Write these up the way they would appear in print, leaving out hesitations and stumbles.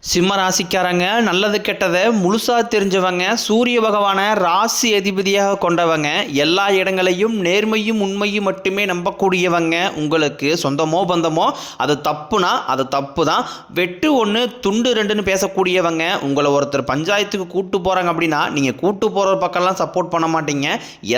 சிம்ம ராசிக்காரங்க நல்லது கெட்டதை முழுசாக தெரிஞ்சவங்க, சூரிய பகவானை ராசி அதிபதியாக கொண்டவங்க, எல்லா இடங்களையும் நேர்மையும் உண்மையும் மட்டுமே நம்பக்கூடியவங்க. உங்களுக்கு சொந்தமோ பந்தமோ அது தப்புனா அது தப்பு தான், வெட்டு ஒன்று துண்டு ரெண்டுன்னு பேசக்கூடியவங்க. உங்களை ஒருத்தர் பஞ்சாயத்துக்கு கூட்டு போகிறாங்க அப்படின்னா நீங்கள் கூட்டு போகிற பக்கம்லாம் சப்போர்ட் பண்ண மாட்டீங்க.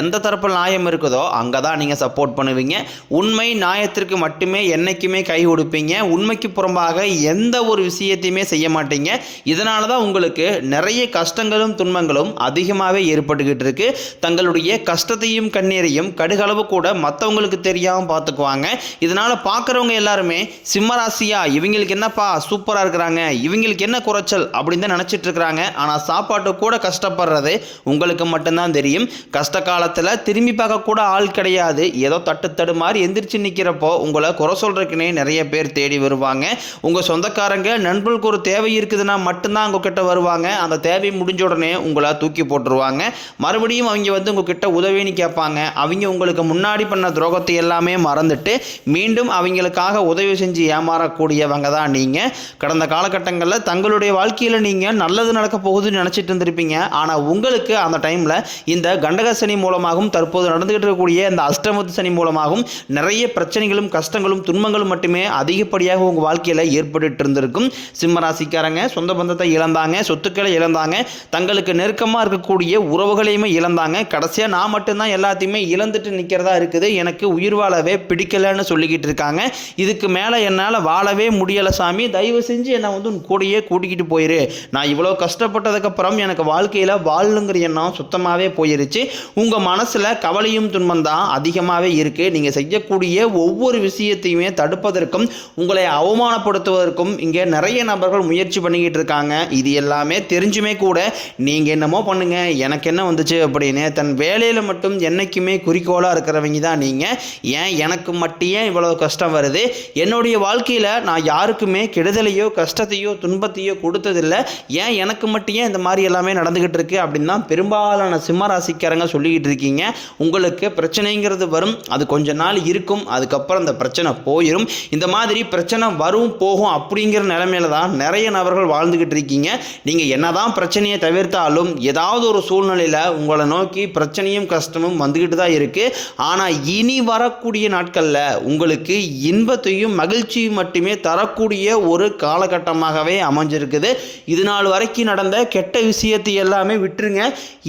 எந்த தரப்பு நியாயம் இருக்குதோ அங்கே தான் நீங்கள் சப்போர்ட் பண்ணுவீங்க. உண்மை நியாயத்திற்கு மட்டுமே என்றைக்குமே கை கொடுப்பீங்க. உண்மைக்கு புறம்பாக எந்த ஒரு விஷயத்தையுமே செய்ய மாட்டீங்க. இதனால தான் உங்களுக்கு நிறைய கஷ்டங்களும் துன்பங்களும் அதிகமாகவே ஏற்பட்டுக்கிட்டு இருக்கு. தங்களுடைய கஷ்டத்தையும் கண்ணீரையும் கடுகளவு கூட மற்றவங்களுக்கு தெரியாமல் பார்த்துக்குவாங்க. இதனால் பார்க்குறவங்க எல்லாருமே சிம்மராசியா இவங்களுக்கு என்னப்பா சூப்பராக இருக்கிறாங்க, இவங்களுக்கு என்ன குறைச்சல் அப்படின்னு தான் நினச்சிட்டு இருக்கிறாங்க. ஆனால் சாப்பாட்டு கூட கஷ்டப்படுறது உங்களுக்கு மட்டும்தான் தெரியும். கஷ்ட காலத்தில் திரும்பி பார்க்க கூட ஆள் கிடையாது. ஏதோ தட்டு மாதிரி எந்திரிச்சு நிற்கிறப்போ உங்களை குறை சொல்றதுக்குன்னே நிறைய பேர் தேடி வருவாங்க. உங்கள் சொந்தக்காரங்க நண்பர்களுக்கு ஒரு தேவை இருக்குதுன்னா மட்டும்தான் உங்ககிட்ட வருவாங்க. அந்த தேவை முடிஞ்ச உடனே உங்களை தூக்கி போட்டுருவாங்க. மறுபடியும் அவங்க உங்ககிட்ட உதவின்னு கேட்பாங்க. அவங்க உங்களுக்கு முன்னாடி பண்ண துரோகத்தை எல்லாமே மறந்துட்டு மீண்டும் அவங்களுக்காக உதவி செஞ்சு ஏமாறக்கூடியவங்க தான் நீங்கள். கடந்த காலகட்டங்களில் தங்களுடைய வாழ்க்கையில் நீங்கள் நல்லது நடக்க போகுதுன்னு நினச்சிட்டு இருந்திருப்பீங்க. ஆனால் உங்களுக்கு அந்த டைமில் இந்த கண்டக சனி மூலமாகவும் தற்போது நடந்துகிட்டு இருக்கக்கூடிய இந்த அஷ்டமத்து சனி மூலமாகவும் நிறைய பிரச்சனைகளும் கஷ்டங்களும் துன்பங்களும் மட்டுமே அதிகப்படியாக உங்கள் வாழ்க்கையில் ஏற்பட்டு இருந்திருக்கும். சிம்மராசிக்காரங்க சொந்த பந்தத்தை இழந்தாங்க, சொத்துக்களை இழந்தாங்க, தங்களுக்கு நெருக்கமாக இருக்கக்கூடிய உறவுகளையுமே இழந்தாங்க. கடைசியாக நான் மட்டும்தான் எல்லாத்தையுமே இழந்துட்டு நிற்கிறதா இருக்குது, எனக்கு உயிர் வாழவே பிடிக்கலன்னு சொல்லிக்கிட்டு இருக்காங்க. இதுக்கு மேலே என்னால் வாழவே முடியலை சாமி, தயவு செஞ்சு என்னை கூடையே கூட்டிக்கிட்டு போயிரு. நான் இவ்வளோ கஷ்டப்பட்டதுக்கப்புறம் எனக்கு வாழ்க்கையில் வாழணுங்கிற எண்ணம் சுத்தமாகவே போயிருச்சு. உங்கள் மனசில் கவலையும் துன்பம் தான் அதிகமாகவே இருக்குது. நீங்கள் செய்யக்கூடிய ஒவ்வொரு விஷயத்தையுமே தடுப்பதற்கும் உங்களை அவமானப்படுத்துவதற்கும் இங்கே நிறைய நபர்கள் முயற்சி பண்ணிக்கிட்டு இருக்காங்க. இது எல்லாமே தெரிஞ்சுமே கூட நீங்கள் என்னமோ பண்ணுங்க எனக்கு என்ன வந்துச்சு அப்படின்னு தன் வேலையில் மட்டும் என்னைக்குமே குறிக்கோளாக இருக்கிறவங்க தான் நீங்கள். ஏன் எனக்கு மட்டும் ஏன் இவ்வளோ கஷ்டம் வருது, என்னுடைய வாழ்க்கையில் நான் யாருக்குமே கெடுதலையோ கஷ்டத்தையோ துன்பத்தையோ கொடுத்ததில்லை, ஏன் எனக்கு மட்டும் ஏன் இந்த மாதிரி எல்லாமே நடந்துக்கிட்டு இருக்கு அப்படின்னு தான் பெரும்பாலான சிம்மராசிக்காரங்க சொல்லிக்கிட்டு இருக்கீங்க. உங்களுக்கு பிரச்சனைங்கிறது வரும், அது கொஞ்ச நாள் இருக்கும், அதுக்கப்புறம் அந்த பிரச்சனை போயிடும். இந்த மாதிரி பிரச்சனை வரும் போகும் அப்படிங்கிற நிலைமையில தான் நிறைய நபர்கள் வாழ்ந்துக்கிட்டு இருக்கீங்க. நீங்கள் என்னதான் பிரச்சனையை தவிர்த்தாலும் ஏதாவது ஒரு சூழ்நிலையில் உங்களை நோக்கி பிரச்சனையும் கஷ்டமும் வந்துக்கிட்டு தான் இருக்குது. ஆனால் இனி வரக்கூடிய நாட்களில் உங்களுக்கு இன்பத்தையும் மகிழ்ச்சியும் மட்டுமே தரக்கூடிய ஒரு காலகட்டமாகவே அமைஞ்சிருக்குது. இது நாள் வரைக்கும் நடந்த கெட்ட விஷயத்தை எல்லாமே விட்டுருங்க.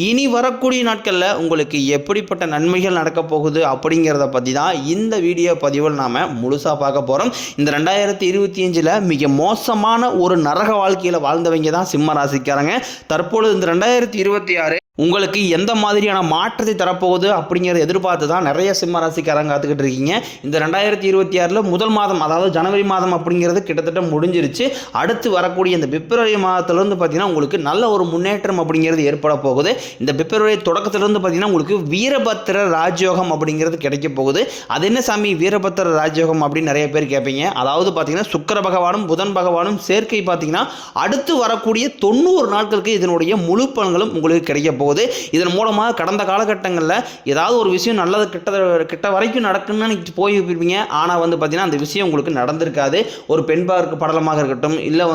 இனி வரக்கூடிய நாட்களில் உங்களுக்கு எப்படிப்பட்ட நன்மைகள் நடக்க போகுது அப்படிங்கிறத பற்றி தான் இந்த வீடியோ பதிவில் நாம் முழுசாக பார்க்க போகிறோம். இந்த 2025 மிக மோசமான ஒரு நரக வாழ்க்கையில் வாழ்ந்தவங்க தான் சிம்ம ராசிக்காரங்க. தற்பொழுது இந்த 2026 உங்களுக்கு எந்த மாதிரியான மாற்றத்தை தரப்போகுது அப்படிங்கிறத எதிர்பார்த்து தான் நிறைய சிம்ம ராசிக்காரங்க காத்துக்கிட்டு இருக்கீங்க. இந்த 2026 முதல் மாதம், அதாவது ஜனவரி மாதம் அப்படிங்கிறது கிட்டத்தட்ட முடிஞ்சிருச்சு. அடுத்து வரக்கூடிய இந்த பிப்ரவரி மாதத்திலிருந்து பார்த்தீங்கன்னா உங்களுக்கு நல்ல ஒரு முன்னேற்றம் அப்படிங்கிறது ஏற்பட போகுது. இந்த பிப்ரவரி தொடக்கத்திலிருந்து பார்த்தீங்கன்னா உங்களுக்கு வீரபத்திர ராஜயோகம் அப்படிங்கிறது கிடைக்க போகுது. அது என்ன சாமி வீரபத்திர ராஜயோகம் அப்படின்னு நிறைய பேர் கேட்பீங்க. அதாவது பார்த்தீங்கன்னா சுக்கிர பகவானும் புதன் பகவானும் சேர்க்கை பார்த்தீங்கன்னா அடுத்து வரக்கூடிய 90 நாட்களுக்கு இதனுடைய முழு பலன்களும் உங்களுக்கு கிடைக்க போகுது. இதன் மூலமாக கடந்த காலகட்டங்களில் ஏதாவது ஒரு விஷயம் நல்லது கிட்ட வரைக்கும் நடக்குன்னு போயிருப்பீங்க. ஆனால் பார்த்தீங்கன்னா அந்த விஷயம் உங்களுக்கு நடந்திருக்காது. ஒரு பெண் பார்க்க படலமாக இருக்கட்டும், இல்லை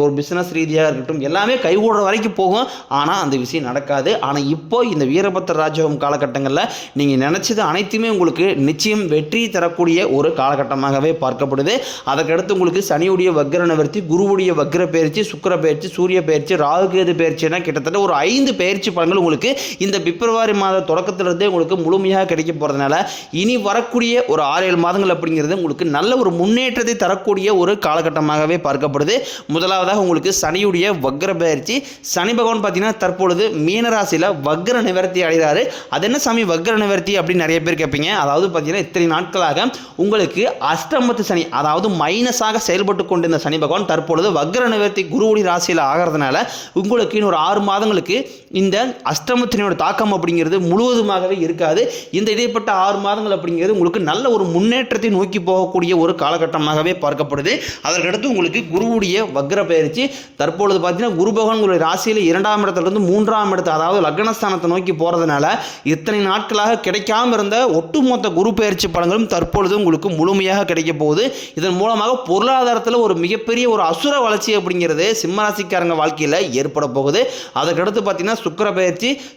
ஒரு பிஸ்னஸ் ரீதியாக இருக்கட்டும், எல்லாமே கைகூடுற வரைக்கும் போகும். ஆனால் அந்த விஷயம் நடக்காது. ஆனால் இப்போ இந்த வீரபத்திர ராஜயோகம் காலகட்டங்களில் நீங்கள் நினச்சது அனைத்துமே உங்களுக்கு நிச்சயம் வெற்றி தரக்கூடிய ஒரு காலகட்டமாகவே பார்க்கப்படுது. அதற்கடுத்து உங்களுக்கு சனியுடைய வக்ர நிவர்த்தி, குருவுடைய வக்ர பயிற்சி, சுக்கிர பயிற்சி, சூரிய பயிற்சி, ராகு கேது பயிற்சினா கிட்டத்தட்ட ஒரு 5 பயிற்சி பலன்கள் உங்களுக்கு இந்த பிப்ரவரி மாத தொடக்கத்திலிருந்தே உங்களுக்கு முழுமையாக கிடைக்க போறதுனால இனி வரக்கூடிய ஒரு 6-7 மாதங்கள் அப்படிங்கிறது உங்களுக்கு நல்ல ஒரு முன்னேற்றத்தை தரக்கூடிய ஒரு காலகட்டமாகவே பார்க்கப்படுது. முதலாவதாக உங்களுக்கு சனியுடைய வக்ர பயிற்சி. சனி பகவான் பார்த்தீங்கன்னா தற்பொழுது மீனராசியில் வக்ர நிவர்த்தி அடைகிறாரு. அது என்ன சாமி வக்ர நிவர்த்தி அப்படின்னு நிறைய பேர் கேட்பீங்க. அதாவது பார்த்தீங்கன்னா இத்தனை நாட்களாக உங்களுக்கு அஷ்டமத்து சனி, அதாவது மைனஸாக செயல்பட்டு கொண்டிருந்த சனி பகவான் தற்பொழுது வக்ர நிவர்த்தி குருவுடைய ராசியில் ஆகிறதுனால உங்களுக்கு இன்னொரு 6 மாதங்களுக்கு இந்த அஷ்டமத்தினோட தாக்கம் அப்படிங்கிறது முழுவதுமாகவே இருக்காது. இந்த இடைப்பட்ட 6 மாதங்கள் அப்படிங்கிறது உங்களுக்கு நல்ல ஒரு முன்னேற்றத்தை நோக்கி போகக்கூடிய ஒரு காலகட்டமாகவே பார்க்கப்படுது. அதற்கடுத்து உங்களுக்கு குருவுடைய வக்ர பயிற்சி தற்பொழுது பார்த்தீங்கன்னா குரு பகவான் உங்களுடைய ராசியில் 2ஆம் இடத்திலிருந்து 3ஆம் இடத்து அதாவது லக்னஸ்தானத்தை நோக்கி போகிறதுனால இத்தனை நாட்களாக கிடைக்காம இருந்த ஒட்டுமொத்த குரு பயிற்சி பலன்களும் தற்பொழுது உங்களுக்கு முழுமையாக கிடைக்க போகுது. இதன் மூலமாக பொருளாதாரத்தில் ஒரு மிகப்பெரிய ஒரு அசுர வளர்ச்சி அப்படிங்கிறது சிம்மராசிக்காரங்க வாழ்க்கையில் ஏற்பட போகுது. அதற்கடுத்து பார்த்தீங்கன்னா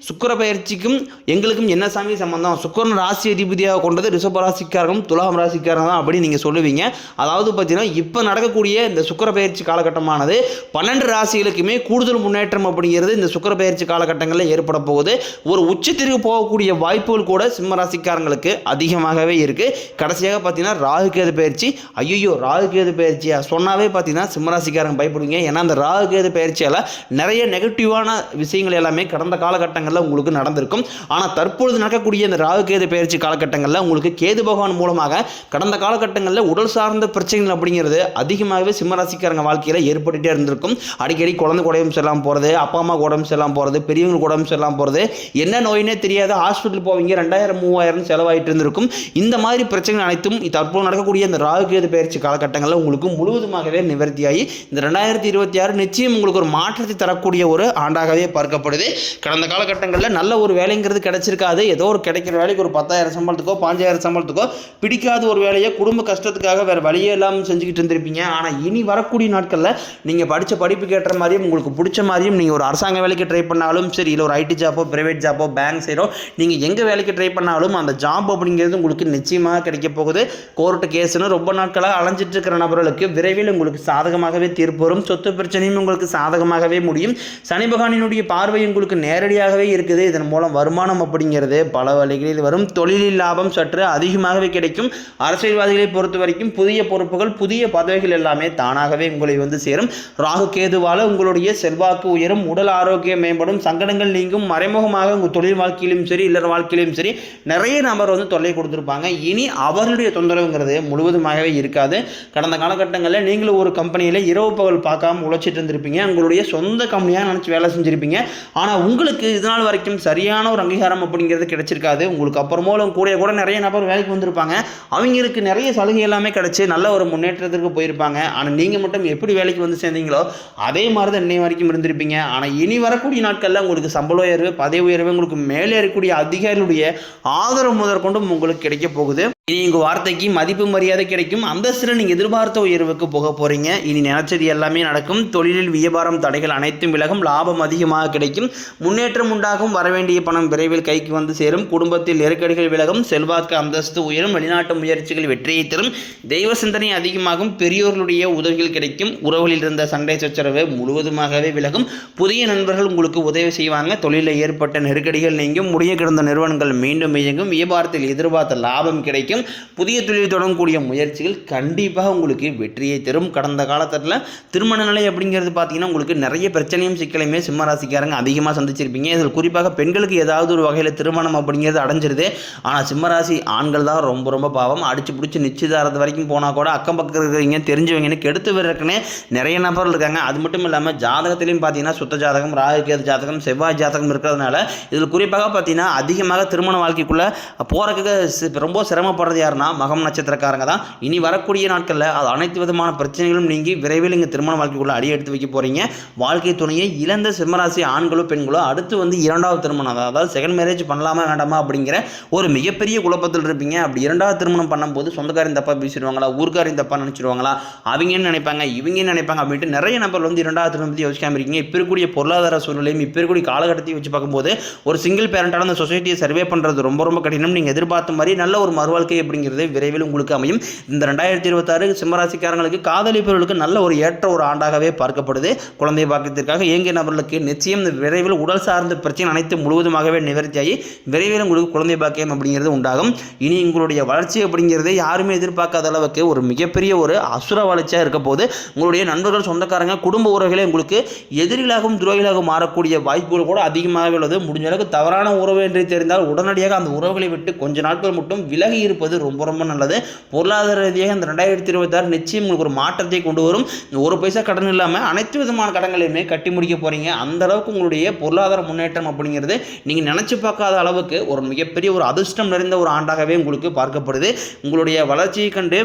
சுக்கிர பயிற்சிக்கும் எங்களுக்கும் என்ன சாமி சம்பந்தம்? சுக்கிரன் ராசி அதிபதியாக கொண்டது ரிஷப ராசிக்காரங்களும் துலாம் ராசிக்காரங்க தான் அப்படின்னு நீங்கள் சொல்லுவீங்க. அதாவது பார்த்தீங்கன்னா இப்போ நடக்கக்கூடிய இந்த சுக்கிர பயிற்சி காலகட்டமானது 12 ராசிகளுக்குமே கூடுதல் முன்னேற்றம் அப்படிங்கிறது இந்த சுக்கிர பயிற்சி காலகட்டங்களில் ஏற்பட போகுது. ஒரு உச்சத்திற்கு போகக்கூடிய வாய்ப்புகள் கூட சிம்ம ராசிக்காரங்களுக்கு அதிகமாகவே இருக்குது. கடைசியாக பார்த்தீங்கன்னா ராகுகேது பயிற்சி. ஐயோ ராகுகேது பயிற்சியா சொன்னாவே பார்த்தீங்கன்னா சிம்மராசிக்காரங்க பயப்படுவீங்க. ஏன்னா அந்த ராகுகேது பயிற்சியால் நிறைய நெகட்டிவான விஷயங்கள் எல்லாமே கடந்த காலகட்டங்களில் உங்களுக்கு நடந்திருக்கும். ஆனால் தற்பொழுது நடக்கக்கூடிய இந்த ராகுகேது பயிற்சி காலகட்டங்களில் உங்களுக்கு கேது பகவான் மூலமாக கடந்த காலகட்டங்களில் உடல் சார்ந்த பிரச்சனைகள் அப்படிங்கிறது அதிகமாகவே சிம்மராசிக்காரங்க வாழ்க்கையில் ஏற்பட்டுகிட்டே இருந்திருக்கும். அடிக்கடி குழந்தை உடம்பு சரியில்லாமல் போகிறது, அப்பா அம்மா உடம்பு சரியில்லாமல் போகிறது, பெரியவங்களுக்கு உடம்பு சரியில்லாமல் போகிறது, என்ன நோயினே தெரியாத ஹாஸ்பிட்டல் போவீங்க 2000-3000 செலவாயிட்டு இருந்திருக்கும். இந்த மாதிரி பிரச்சனைகள் அனைத்தும் தற்போது நடக்கக்கூடிய இந்த ராகுகேது பயிற்சி காலகட்டங்களில் உங்களுக்கு முழுவதுமாகவே நிவர்த்தியாகி இந்த 2026 நிச்சயம் உங்களுக்கு ஒரு மாற்றத்தை தரக்கூடிய ஒரு ஆண்டாகவே பார்க்கப்படுது. கடந்த காலகட்டங்களில் நல்ல ஒரு வேலைங்கிறது கிடைச்சிருக்காது. ஏதோ ஒரு கிடைக்கிற வேலைக்கு ஒரு 10,000 சம்பளத்துக்கோ 5,000 சம்பளத்துக்கோ பிடிக்காத ஒரு வேலையை குடும்ப கஷ்டத்துக்காக வேறு வழியே இல்லாமல் செஞ்சுக்கிட்டு இருந்திருப்பீங்க. ஆனால் இனி வரக்கூடிய நாட்களில் நீங்கள் படித்த படிப்புக்கு ஏற்ற மாதிரியும் உங்களுக்கு பிடிச்ச மாதிரியும் நீங்கள் ஒரு அரசாங்க வேலைக்கு ட்ரை பண்ணாலும் சரி, இல்லை ஒரு ஐடி ஜாப்போ பிரைவேட் ஜாப்போ பேங்க் சைடோ நீங்கள் எங்கே வேலைக்கு ட்ரை பண்ணாலும் அந்த ஜாப் அப்படிங்கிறது உங்களுக்கு நிச்சயமாக கிடைக்க போகுது. கோர்ட்டு கேஸ்னு ரொம்ப நாட்களாக அலைஞ்சிட்டு இருக்கிற நபர்களுக்கு விரைவில் உங்களுக்கு சாதகமாகவே தீர்ப்பு வரும். சொத்து பிரச்சனையும் உங்களுக்கு சாதகமாகவே முடியும். சனி பகவானினுடைய பார்வை உங்களுக்கு நேரடியாகவே இருக்குது. இதன் மூலம் வருமானம் அப்படிங்கிறது பல வழிகளில் வரும். தொழிலில் லாபம் சற்று அதிகமாகவே கிடைக்கும். அரசியல்வாதிகளை பொறுத்த வரைக்கும் புதிய பொறுப்புகள் புதிய பதவிகள் எல்லாமே தானாகவே உங்களை வந்து சேரும். ராகு கேதுவால் உங்களுடைய செல்வாக்கு உயரும், உடல் ஆரோக்கியம் மேம்படும், சங்கடங்கள் நீங்கும். மறைமுகமாக உங்கள் தொழில் வாழ்க்கையிலும் சரி இல்லற வாழ்க்கையிலும் சரி நிறைய நபர் வந்து தொல்லை கொடுத்துருப்பாங்க. இனி அவர்களுடைய தொந்தரவுங்கிறது முழுவதுமாகவே இருக்காது. கடந்த காலகட்டங்களில் நீங்களும் ஒரு கம்பெனியில் இரவு பகல் பார்க்காம உழைச்சிட்டு இருந்திருப்பீங்க. உங்களுடைய சொந்த கம்பெனியாக நினச்சி வேலை செஞ்சுருப்பீங்க. ஆனால் உங்களுக்கு இதனால் வரைக்கும் சரியான ஒரு அங்கீகாரம் அப்படிங்கிறது கிடைச்சிருக்காது. உங்களுக்கு அப்புறமோலும் கூட நிறைய நபர் வேலைக்கு வந்திருப்பாங்க. அவங்களுக்கு நிறைய சலுகை எல்லாமே கிடைச்சி நல்ல ஒரு முன்னேற்றத்திற்கு போயிருப்பாங்க. ஆனால் நீங்கள் மட்டும் எப்படி வேலைக்கு வந்து சேர்ந்தீங்களோ அதே மாதிரி தான் இன்னை வரைக்கும் இருந்திருப்பீங்க. ஆனால் இனி வரக்கூடிய நாட்களில் உங்களுக்கு சம்பள உயர்வு பதவி உயர்வு உங்களுக்கு மேலே இருக்கக்கூடிய அதிகாரிகளுடைய ஆதரவு முதற்கொண்டும் உங்களுக்கு கிடைக்க போகுது. இனி உங்கள் வார்த்தைக்கு மதிப்பு மரியாதை கிடைக்கும். அந்தஸ்தில் நீங்கள் எதிர்பார்த்த உயர்வுக்கு போக போகிறீங்க. இனி நினைச்சது எல்லாமே நடக்கும். தொழிலில் வியாபாரம் தடைகள் அனைத்தும் விலகும். லாபம் அதிகமாக கிடைக்கும். முன்னேற்றம் உண்டாகும். வரவேண்டிய பணம் விரைவில் கைக்கு வந்து சேரும். குடும்பத்தில் நெருக்கடிகள் விலகும். செல்வாக்கு அந்தஸ்து உயரும். வெளிநாட்டு முயற்சிகள் வெற்றியை தரும். தெய்வ சிந்தனை அதிகமாகும். பெரியோர்களுடைய உதவிகள் கிடைக்கும். உறவுகளில் இருந்த சண்டை சச்சரவு முழுவதுமாகவே விலகும். புதிய நண்பர்கள் உங்களுக்கு உதவி செய்வாங்க. தொழிலில் ஏற்பட்ட நெருக்கடிகள் நீங்கும். முடிய கிடந்த நிறுவனங்கள் மீண்டும் இயங்கும். வியாபாரத்தில் எதிர்பார்த்த லாபம் கிடைக்கும். புதிய தொழில் தொடங்கக்கூடிய முயற்சிகள் கண்டிப்பாக உங்களுக்கு வெற்றியை தரும். கடந்த காலத்தில் திருமண நிலை அப்படிங்கிறது பார்த்தீங்கன்னா உங்களுக்கு நிறைய பிரச்சனையும் சிக்கலையுமே சிம்மராசிக்காரங்க அதிகமாக சந்திச்சிருப்பீங்க. இதில் குறிப்பாக பெண்களுக்கு ஏதாவது ஒரு வகையில் திருமணம் அப்படிங்கிறது அடைஞ்சிருது. ஆனால் சிம்மராசி ஆண்கள் தான் ரொம்ப பாவம். அடிச்சு பிடிச்சி நிச்சயதாரத்து வரைக்கும் போனால் கூட அக்கம் பக்கம் இருக்கிறவங்க தெரிஞ்சவங்கன்னு கெடுத்து வர்றதுக்குன்னு நிறைய நபர்கள் இருக்காங்க. அது மட்டும் இல்லாமல் ஜாதகத்திலையும் பார்த்தீங்கன்னா சுத்த ஜாதகம் ராகுகேது ஜாதகம் செவ்வாய் ஜாதகம் இருக்கிறதுனால இதில் குறிப்பாக பார்த்தீங்கன்னா அதிகமாக திருமண வாழ்க்கைக்குள்ளே போகிறதுக்கு ரொம்ப சிரமப்படுறது யாருன்னா மகம் நட்சத்திரக்காரங்க தான். இனி வரக்கூடிய நாட்களில் அது அனைத்து விதமான பிரச்சனைகளும் நீங்கி விரைவில் இங்கே திருமண வாழ்க்கைக்குள்ள அடி எடுத்து வைக்க போறீங்க. வாழ்க்கை துணையை இழந்த சிம்மராசி ஆண்களோ பெண்களோ அடுத்து வந்து 2வது திருமணம் அதாவது செகண்ட் மேரேஜ் பண்ணலாமா வேண்டாமா அப்படிங்கிற ஒரு மிகப்பெரிய குழப்பத்தில் இருப்பீங்க. அப்படி 2வது திருமணம் பண்ணும்போது சொந்தக்காரின் தப்பா பேசிடுவாங்களா, ஊர்க்காரின் தப்பா நினைச்சிடுவாங்களா, அவங்க நினைப்பாங்க இவங்க நினைப்பாங்க அப்படின்ட்டு நிறைய நபர் வந்து 2வது திருமணத்தை யோசிக்காம இருக்கீங்க. இப்போ இருக்கக்கூடிய பொருளாதார சூழ்நிலையும் இப்போ இருக்கக்கூடிய காலகட்டத்தையும் வச்சு பார்க்கும்போது ஒரு சிங்கிள் பேரண்டான அந்த சொசைட்டியை சர்வே பண்ணுறது ரொம்ப கடினம். நீங்கள் எதிர்பார்த்த மாதிரி நல்ல ஒரு மறுவாழ்க்கை அப்படிங்கிறது விரைவில் உங்களுக்கு அமையும். இந்த 2026 சிம்மராசிக்காரங்களுக்கு காதலிப்பவர்களுக்கு நல்ல ஒரு ஏற்ற ஒரு ஆண்டாகவே பார்க்கப்படுது. குழந்தை பாக்கியத்திற்காக இயங்கிய நபர்களுக்கு நிச்சயம் விரைவில் உடல் சார்ந்த பிரச்சனை அனைத்து முழுவதுமாகவே நிவர்த்தியாகி விரைவில் உங்களுக்கு குழந்தை பாக்கியம் அப்படிங்கிறது உண்டாகும். இனி உங்களுடைய வளர்ச்சி அப்படிங்கிறது யாருமே எதிர்பார்க்காத அளவுக்கு ஒரு மிகப்பெரிய ஒரு அசுர வளர்ச்சியாக இருக்க போது. உங்களுடைய நண்பர்கள் சொந்தக்காரங்க குடும்ப உறவுகளே உங்களுக்கு எதிரிகளாகவும் துரோகிகளாகவும் மாறக்கூடிய வாய்ப்புகள் கூட அதிகமாக உள்ளது. முடிஞ்ச அளவுக்கு தவறான உறவு என்று தெரிந்தால் உடனடியாக அந்த உறவுகளை விட்டு கொஞ்ச நாட்கள் மட்டும் விலகி இருப்பது இருப்பது ரொம்ப ரொம்ப நல்லது. பொருளாதார ரீதியாக இந்த 2026 நிச்சயம் உங்களுக்கு ஒரு மாற்றத்தை கொண்டு வரும். ஒரு பைசா கடன் இல்லாமல் அனைத்து விதமான கடன்களையுமே கட்டி முடிக்க போகிறீங்க. அந்த அளவுக்கு உங்களுடைய பொருளாதார முன்னேற்றம் அப்படிங்கிறது நீங்கள் நினச்சி பார்க்காத அளவுக்கு ஒரு மிகப்பெரிய ஒரு அதிர்ஷ்டம் நிறைந்த ஒரு ஆண்டாகவே உங்களுக்கு பார்க்கப்படுது. உங்களுடைய வளர்ச்சியை கண்டு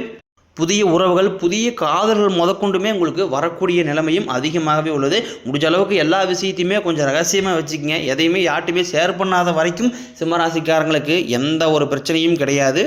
புதிய உறவுகள், புதிய காதல்கள் முதற்கொண்டுமே உங்களுக்கு வரக்கூடிய நிலைமையும் அதிகமாகவே உள்ளது. முடிஞ்ச அளவுக்கு எல்லா விஷயத்தையுமே கொஞ்சம் ரகசியமாக வச்சுக்கங்க. எதையுமே யார்ட்டையுமே ஷேர் பண்ணாத வரைக்கும் சிம்மராசிக்காரங்களுக்கு எந்த ஒரு பிரச்சனையும் கிடையாது.